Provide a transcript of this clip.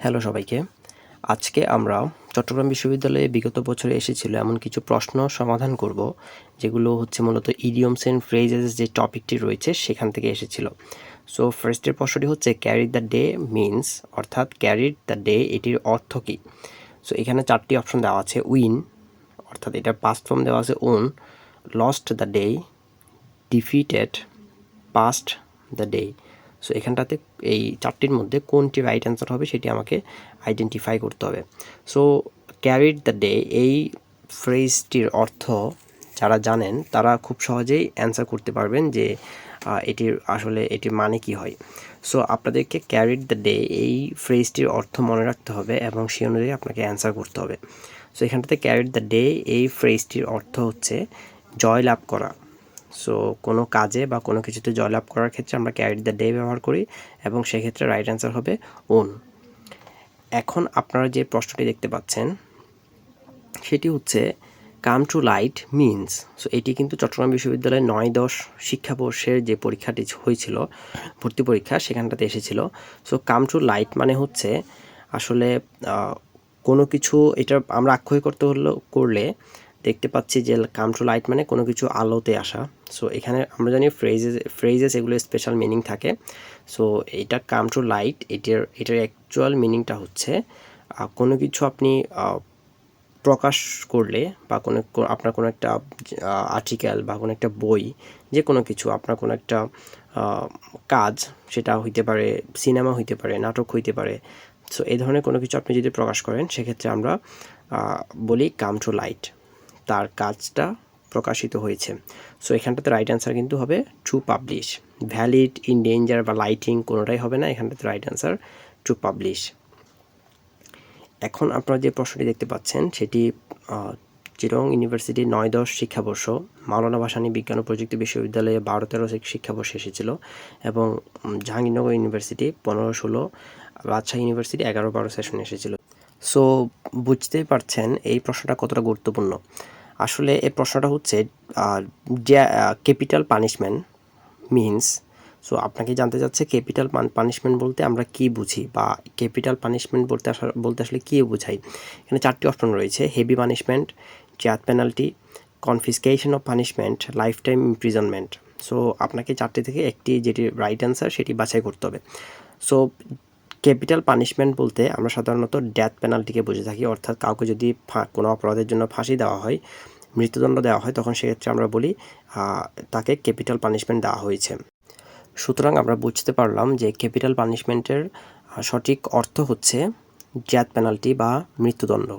Hello সবাইকে। আজকে আমরা চট্টগ্রাম বিশ্ববিদ্যালয়ে বিগত বছরে এসেছিল এমন কিছু প্রশ্ন সমাধান করব, যেগুলো হচ্ছে মূলত ইডিয়মস এন্ড ফ্রেজেস যে টপিকটি রয়েছে সেখান থেকে এসেছিল। সো ফার্স্টের প্রশ্নটি হচ্ছে ক্যারি দ্য ডে মিনস, অর্থাৎ ক্যারি দ্য ডে এটির অর্থ কী? সো এখানে 4টি অপশন দেওয়া আছে। উইন, অর্থাৎ এটার পাস্ট ফর্ম দেওয়া আছে won, lost the day, defeated, past the day. So এখানটাতে এই 4টির মধ্যে কোনটি রাইট অ্যান্সার হবে সেটি আমাকে আইডেন্টিফাই করতে হবে। সো ক্যারিড দ্য ডে এই ফ্রেজটির অর্থ যারা জানেন তারা খুব সহজেই অ্যান্সার করতে পারবেন যে এটির মানে কি হয়। সো আপনাদেরকে ক্যারিড দ্য ডে এই ফ্রেজটির অর্থ মনে রাখতে হবে এবং সেই অনুযায়ী আপনাকে অ্যান্সার করতে হবে। সো এখানটাতে ক্যারিড দ্য ডে এই ফ্রেজটির অর্থ হচ্ছে জয়লাভ করা। সো কোনো কাজে বা কোনো কিছুতে জয়লাভ করার ক্ষেত্রে আমরা ক্যারি দ্য ডে ব্যবহার করি এবং সেক্ষেত্রে রাইট অ্যান্সার হবে ওন। এখন আপনারা যে প্রশ্নটি দেখতে পাচ্ছেন সেটি হচ্ছে come to light means. So এটি কিন্তু চট্টগ্রাম বিশ্ববিদ্যালয়ের 9-10 শিক্ষাবর্ষের যে পরীক্ষাটি হয়েছিল, ভর্তি পরীক্ষা, সেখানটাতে এসেছিল। সো কাম টু লাইট মানে হচ্ছে আসলে কোনো কিছু, এটা আমরা আক্ষরিক করলে দেখতে পাচ্ছি যে কাম টু লাইট মানে কোনো কিছু আলোতে আসা। সো এখানে আমরা জানি ফ্রেজেস এগুলো স্পেশাল মিনিং থাকে। সো এটা কাম টু লাইট, এটার অ্যাকচুয়াল মিনিংটা হচ্ছে কোনো কিছু আপনি প্রকাশ করলে বা আপনার কোনো একটা আর্টিকেল বা কোনো একটা বই, যে কোনো কিছু, আপনার কোনো একটা কাজ, সেটা হইতে পারে সিনেমা, হইতে পারে নাটক, হইতে পারে। সো এই ধরনের কোনো কিছু আপনি যদি প্রকাশ করেন সেক্ষেত্রে আমরা বলি কাম টু লাইট, তার কাজটা প্রকাশিত হয়েছে। সো এখানটাতে রাইট অ্যান্সার কিন্তু হবে to publish. Valid, in danger বা লাইটিং কোনোটাই হবে না, এখানটাতে রাইট অ্যান্সার টু পাবলিশ। এখন আপনারা যে প্রশ্নটি দেখতে পাচ্ছেন সেটি চিটাগং ইউনিভার্সিটির 9-10 শিক্ষাবর্ষ, মাওলানা ভাসানী বিজ্ঞান ও প্রযুক্তি বিশ্ববিদ্যালয়ে 12-13 শিক্ষাবর্ষে এসেছিল এবং জাহাঙ্গীরনগর ইউনিভার্সিটি 15-16, রাজশাহী ইউনিভার্সিটি 11-12 সেশনে এসেছিল। সো বুঝতেই পারছেন এই প্রশ্নটা কতটা গুরুত্বপূর্ণ। আসলে এই প্রশ্নটা হচ্ছে ক্যাপিটাল পানিশমেন্ট মিনস। সো আপনাকে জানতে চাচ্ছে ক্যাপিটাল পানিশমেন্ট বলতে আমরা কি বুঝি, বা ক্যাপিটাল পানিশমেন্ট বলতে আসলে কী বোঝাই। এখানে 4টি অপশন রয়েছে: heavy punishment, death penalty, confiscation of punishment, life time imprisonment. So আপনাকে 4টি থেকে একটি, যেটি রাইট অ্যান্সার সেটি বাছাই করতে হবে। সো ক্যাপিটাল পানিশমেন্ট বলতে আমরা সাধারণত ডেথ পেনাল্টিকে বুঝে থাকি, অর্থাৎ কাউকে যদি কোনো অপরাধের জন্য ফাঁসি দেওয়া হয়, মৃত্যুদণ্ড দেওয়া হয়, তখন সেক্ষেত্রে আমরা বলি তাকে ক্যাপিটাল পানিশমেন্ট দেওয়া হয়েছে। সুতরাং আমরা বুঝতে পারলাম যে ক্যাপিটাল পানিশমেন্টের সঠিক অর্থ হচ্ছে ডেথ পেনাল্টি বা মৃত্যুদণ্ড।